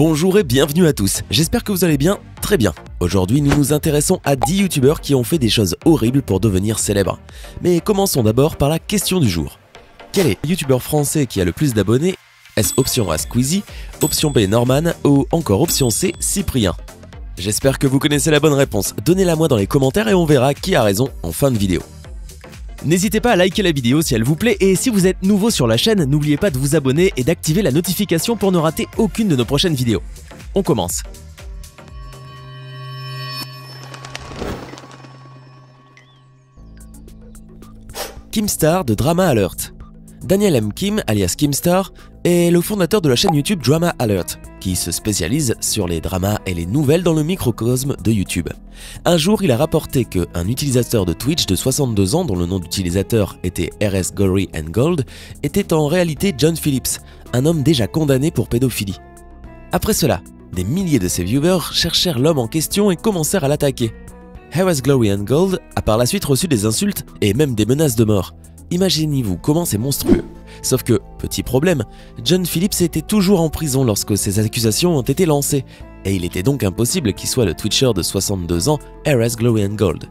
Bonjour et bienvenue à tous, j'espère que vous allez bien, très bien. Aujourd'hui nous nous intéressons à 10 youtubeurs qui ont fait des choses horribles pour devenir célèbres. Mais commençons d'abord par la question du jour. Quel est le youtubeur français qui a le plus d'abonnés? Est-ce option A Squeezie, option B Norman ou encore option C Cyprien? J'espère que vous connaissez la bonne réponse, donnez-la moi dans les commentaires et on verra qui a raison en fin de vidéo. N'hésitez pas à liker la vidéo si elle vous plaît et si vous êtes nouveau sur la chaîne, n'oubliez pas de vous abonner et d'activer la notification pour ne rater aucune de nos prochaines vidéos. On commence. Kimstar de Drama Alert. Daniel M. Kim, alias Kimstar, est le fondateur de la chaîne YouTube Drama Alert, qui se spécialise sur les dramas et les nouvelles dans le microcosme de YouTube. Un jour, il a rapporté qu'un utilisateur de Twitch de 62 ans, dont le nom d'utilisateur était RS Gory & Gold, était en réalité John Phillips, un homme déjà condamné pour pédophilie. Après cela, des milliers de ses viewers cherchèrent l'homme en question et commencèrent à l'attaquer. RS Glory & Gold a par la suite reçu des insultes et même des menaces de mort. Imaginez-vous comment c'est monstrueux. Sauf que, petit problème, John Phillips était toujours en prison lorsque ces accusations ont été lancées, et il était donc impossible qu'il soit le Twitcher de 62 ans, RS Glory & Gold.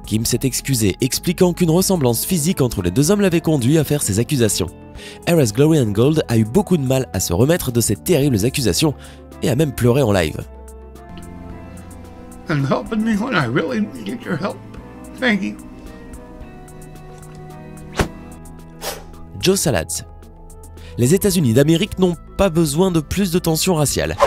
Kim s'est excusé, expliquant qu'une ressemblance physique entre les deux hommes l'avait conduit à faire ces accusations. RS Glory & Gold a eu beaucoup de mal à se remettre de ces terribles accusations, et a même pleuré en live. And helping me when I really needed your help. Thank you. Joe Salads. Les États-Unis d'Amérique n'ont pas besoin de plus de tension raciale.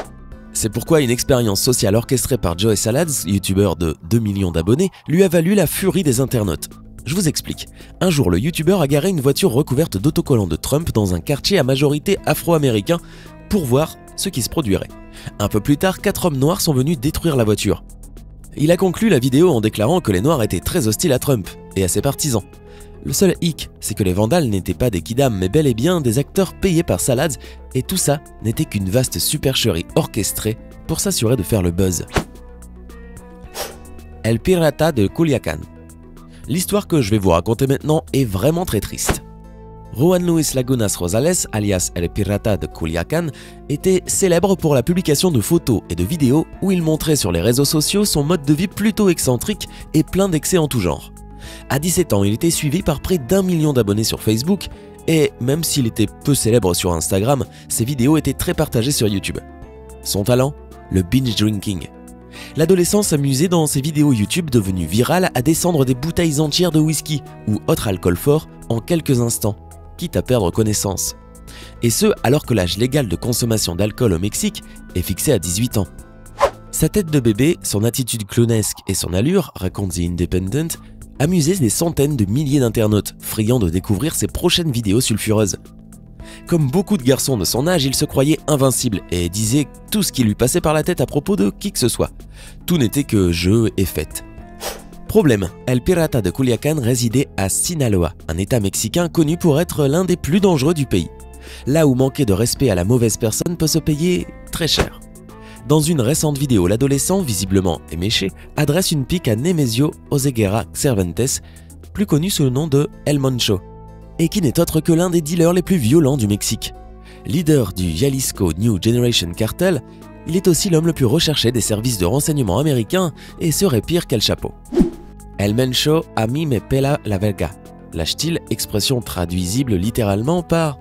C'est pourquoi une expérience sociale orchestrée par Joe Salads, youtubeur de 2 millions d'abonnés, lui a valu la furie des internautes. Je vous explique. Un jour, le youtubeur a garé une voiture recouverte d'autocollants de Trump dans un quartier à majorité afro-américain pour voir ce qui se produirait. Un peu plus tard, 4 hommes noirs sont venus détruire la voiture. Il a conclu la vidéo en déclarant que les noirs étaient très hostiles à Trump et à ses partisans. Le seul hic, c'est que les vandales n'étaient pas des kidams mais bel et bien des acteurs payés par Salads et tout ça n'était qu'une vaste supercherie orchestrée pour s'assurer de faire le buzz. El Pirata de Culiacán. L'histoire que je vais vous raconter maintenant est vraiment très triste. Juan Luis Lagunas Rosales, alias El Pirata de Culiacán, était célèbre pour la publication de photos et de vidéos où il montrait sur les réseaux sociaux son mode de vie plutôt excentrique et plein d'excès en tout genre. À 17 ans, il était suivi par près d'1 million d'abonnés sur Facebook et même s'il était peu célèbre sur Instagram, ses vidéos étaient très partagées sur YouTube. Son talent? Le binge drinking. L'adolescent s'amusait dans ses vidéos YouTube devenues virales à descendre des bouteilles entières de whisky ou autre alcool fort en quelques instants, quitte à perdre connaissance. Et ce, alors que l'âge légal de consommation d'alcool au Mexique est fixé à 18 ans. Sa tête de bébé, son attitude clownesque et son allure, raconte The Independent, amusaient des centaines de milliers d'internautes, friands de découvrir ses prochaines vidéos sulfureuses. Comme beaucoup de garçons de son âge, il se croyait invincible et disait tout ce qui lui passait par la tête à propos de qui que ce soit. Tout n'était que jeu et fête. Problème, El Pirata de Culiacán résidait à Sinaloa, un état mexicain connu pour être l'un des plus dangereux du pays. Là où manquer de respect à la mauvaise personne peut se payer très cher. Dans une récente vidéo, l'adolescent, visiblement éméché, adresse une pique à Nemesio Oseguera Cervantes, plus connu sous le nom de El Moncho, et qui n'est autre que l'un des dealers les plus violents du Mexique. Leader du Jalisco New Generation Cartel, il est aussi l'homme le plus recherché des services de renseignement américains et serait pire qu'El Chapo. El Mencho a mí me pela la verga. Lâche-t-il, expression traduisible littéralement par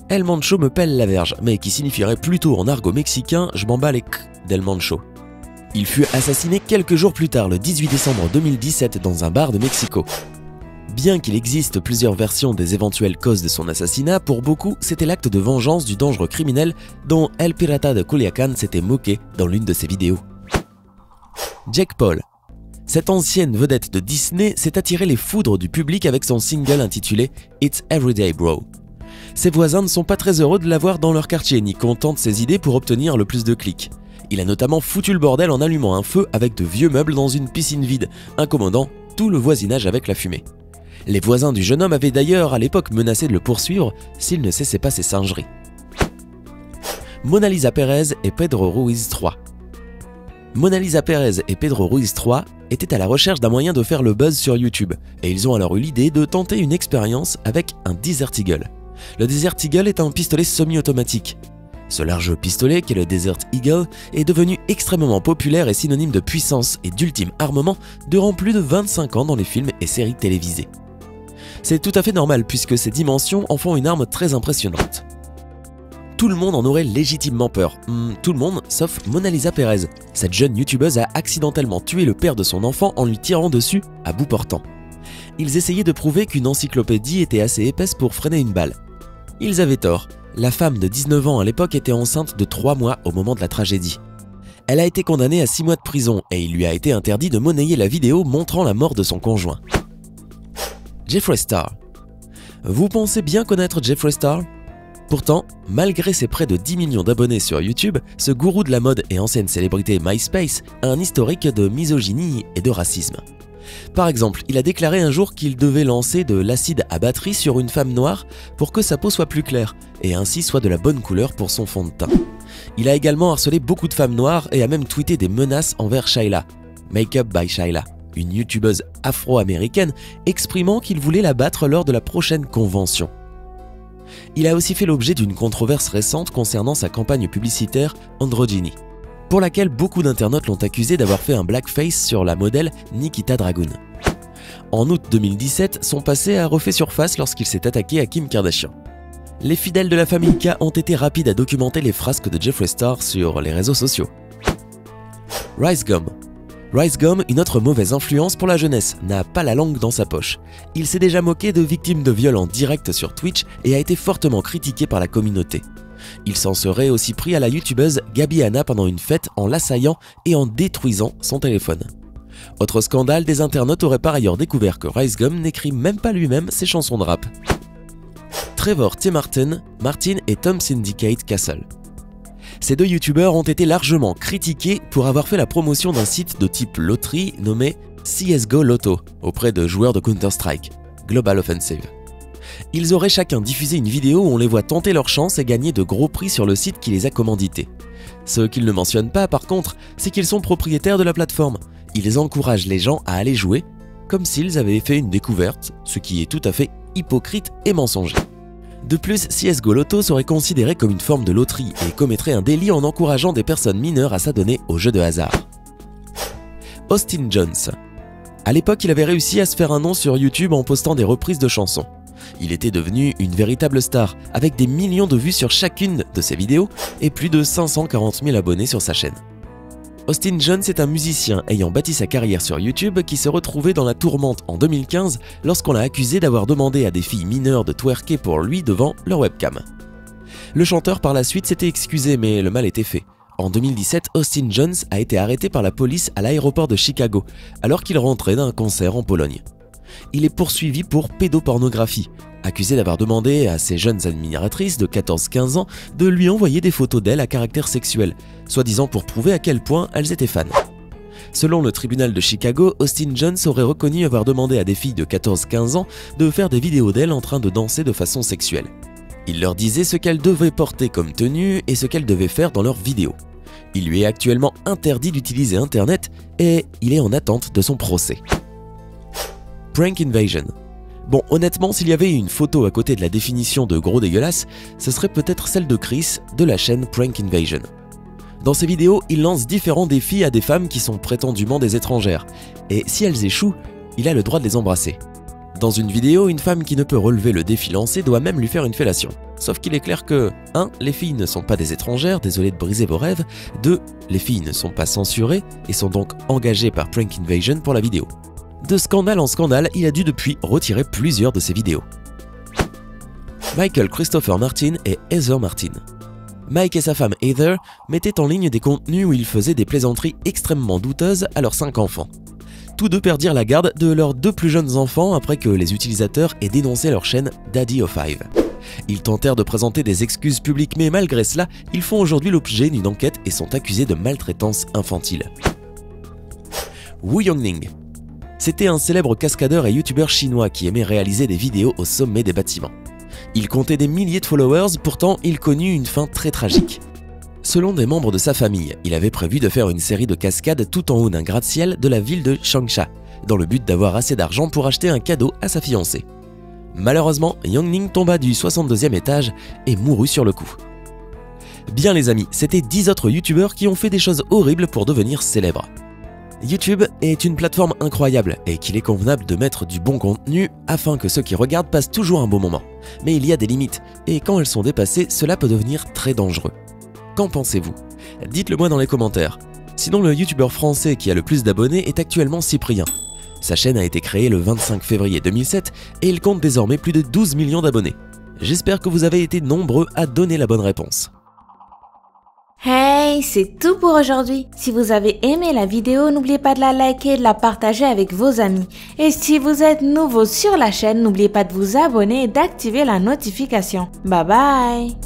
El Mancho me pèle la verge, mais qui signifierait plutôt en argot mexicain je m'en bats les c d'El Mancho. Il fut assassiné quelques jours plus tard, le 18 décembre 2017, dans un bar de Mexico. Bien qu'il existe plusieurs versions des éventuelles causes de son assassinat, pour beaucoup, c'était l'acte de vengeance du dangereux criminel dont El Pirata de Culiacán s'était moqué dans l'une de ses vidéos. Jake Paul. Cette ancienne vedette de Disney s'est attiré les foudres du public avec son single intitulé It's Everyday Bro. Ses voisins ne sont pas très heureux de l'avoir dans leur quartier, ni contents de ses idées pour obtenir le plus de clics. Il a notamment foutu le bordel en allumant un feu avec de vieux meubles dans une piscine vide, incommodant tout le voisinage avec la fumée. Les voisins du jeune homme avaient d'ailleurs à l'époque menacé de le poursuivre s'il ne cessait pas ses singeries. Mona Lisa Pérez et Pedro Ruiz 3. Mona Lisa Pérez et Pedro Ruiz 3 étaient à la recherche d'un moyen de faire le buzz sur YouTube, et ils ont alors eu l'idée de tenter une expérience avec un Desert Eagle. Le Desert Eagle est un pistolet semi-automatique. Ce large pistolet, qu'est le Desert Eagle, est devenu extrêmement populaire et synonyme de puissance et d'ultime armement durant plus de 25 ans dans les films et séries télévisées. C'est tout à fait normal puisque ces dimensions en font une arme très impressionnante. Tout le monde en aurait légitimement peur. Tout le monde, sauf Mona Lisa Perez. Cette jeune youtubeuse a accidentellement tué le père de son enfant en lui tirant dessus à bout portant. Ils essayaient de prouver qu'une encyclopédie était assez épaisse pour freiner une balle. Ils avaient tort. La femme de 19 ans à l'époque était enceinte de 3 mois au moment de la tragédie. Elle a été condamnée à 6 mois de prison et il lui a été interdit de monnayer la vidéo montrant la mort de son conjoint. Jeffree Star. Vous pensez bien connaître Jeffree Star ? Pourtant, malgré ses près de 10 millions d'abonnés sur YouTube, ce gourou de la mode et ancienne célébrité MySpace a un historique de misogynie et de racisme. Par exemple, il a déclaré un jour qu'il devait lancer de l'acide à batterie sur une femme noire pour que sa peau soit plus claire et ainsi soit de la bonne couleur pour son fond de teint. Il a également harcelé beaucoup de femmes noires et a même tweeté des menaces envers Shyla, Makeup by Shyla, une youtubeuse afro-américaine, exprimant qu'il voulait la battre lors de la prochaine convention. Il a aussi fait l'objet d'une controverse récente concernant sa campagne publicitaire Androgyny, pour laquelle beaucoup d'internautes l'ont accusé d'avoir fait un blackface sur la modèle Nikita Dragun. En août 2017, son passé a refait surface lorsqu'il s'est attaqué à Kim Kardashian. Les fidèles de la famille K ont été rapides à documenter les frasques de Jeffree Star sur les réseaux sociaux. Rice Gum. Rice Gum, une autre mauvaise influence pour la jeunesse, n'a pas la langue dans sa poche. Il s'est déjà moqué de victimes de viol en direct sur Twitch et a été fortement critiqué par la communauté. Il s'en serait aussi pris à la youtubeuse Gabi Hanna pendant une fête en l'assaillant et en détruisant son téléphone. Autre scandale, des internautes auraient par ailleurs découvert que Rice Gum n'écrit même pas lui-même ses chansons de rap. Trevor T. Martin et Tom Syndicate Castle. Ces deux youtubeurs ont été largement critiqués pour avoir fait la promotion d'un site de type loterie nommé CSGO Lotto auprès de joueurs de Counter-Strike, Global Offensive. Ils auraient chacun diffusé une vidéo où on les voit tenter leur chance et gagner de gros prix sur le site qui les a commandités. Ce qu'ils ne mentionnent pas par contre, c'est qu'ils sont propriétaires de la plateforme. Ils encouragent les gens à aller jouer comme s'ils avaient fait une découverte, ce qui est tout à fait hypocrite et mensonger. De plus, CSGO Lotto serait considéré comme une forme de loterie et commettrait un délit en encourageant des personnes mineures à s'adonner aux jeux de hasard. Austin Jones. À l'époque, il avait réussi à se faire un nom sur YouTube en postant des reprises de chansons. Il était devenu une véritable star, avec des millions de vues sur chacune de ses vidéos et plus de 540 000 abonnés sur sa chaîne. Austin Jones est un musicien ayant bâti sa carrière sur YouTube qui s'est retrouvé dans la tourmente en 2015 lorsqu'on l'a accusé d'avoir demandé à des filles mineures de twerker pour lui devant leur webcam. Le chanteur par la suite s'était excusé mais le mal était fait. En 2017, Austin Jones a été arrêté par la police à l'aéroport de Chicago alors qu'il rentrait d'un concert en Pologne. Il est poursuivi pour pédopornographie, accusé d'avoir demandé à ses jeunes admiratrices de 14-15 ans de lui envoyer des photos d'elle à caractère sexuel, soi-disant pour prouver à quel point elles étaient fans. Selon le tribunal de Chicago, Austin Jones aurait reconnu avoir demandé à des filles de 14-15 ans de faire des vidéos d'elle en train de danser de façon sexuelle. Il leur disait ce qu'elles devaient porter comme tenue et ce qu'elles devaient faire dans leurs vidéos. Il lui est actuellement interdit d'utiliser Internet et il est en attente de son procès. Prank Invasion. Bon, honnêtement, s'il y avait une photo à côté de la définition de gros dégueulasse, ce serait peut-être celle de Chris de la chaîne Prank Invasion. Dans ses vidéos, il lance différents défis à des femmes qui sont prétendument des étrangères, et si elles échouent, il a le droit de les embrasser. Dans une vidéo, une femme qui ne peut relever le défi lancé doit même lui faire une fellation. Sauf qu'il est clair que 1. Les filles ne sont pas des étrangères, désolé de briser vos rêves. 2. Les filles ne sont pas censurées et sont donc engagées par Prank Invasion pour la vidéo. De scandale en scandale, il a dû depuis retirer plusieurs de ses vidéos. Michael Christopher Martin et Heather Martin. Mike et sa femme Heather mettaient en ligne des contenus où ils faisaient des plaisanteries extrêmement douteuses à leurs 5 enfants. Tous deux perdirent la garde de leurs 2 plus jeunes enfants après que les utilisateurs aient dénoncé leur chaîne Daddy of Five. Ils tentèrent de présenter des excuses publiques mais malgré cela, ils font aujourd'hui l'objet d'une enquête et sont accusés de maltraitance infantile. Wu Yongning. C'était un célèbre cascadeur et youtubeur chinois qui aimait réaliser des vidéos au sommet des bâtiments. Il comptait des milliers de followers, pourtant il connut une fin très tragique. Selon des membres de sa famille, il avait prévu de faire une série de cascades tout en haut d'un gratte-ciel de la ville de Changsha, dans le but d'avoir assez d'argent pour acheter un cadeau à sa fiancée. Malheureusement, Yongning tomba du 62e étage et mourut sur le coup. Bien les amis, c'était 10 autres youtubeurs qui ont fait des choses horribles pour devenir célèbres. YouTube est une plateforme incroyable et qu'il est convenable de mettre du bon contenu afin que ceux qui regardent passent toujours un bon moment. Mais il y a des limites et quand elles sont dépassées, cela peut devenir très dangereux. Qu'en pensez-vous? Dites-le moi dans les commentaires. Sinon, le youtubeur français qui a le plus d'abonnés est actuellement Cyprien. Sa chaîne a été créée le 25 février 2007 et il compte désormais plus de 12 millions d'abonnés. J'espère que vous avez été nombreux à donner la bonne réponse. Hey, c'est tout pour aujourd'hui. Si vous avez aimé la vidéo, n'oubliez pas de la liker et de la partager avec vos amis. Et si vous êtes nouveau sur la chaîne, n'oubliez pas de vous abonner et d'activer la notification. Bye bye!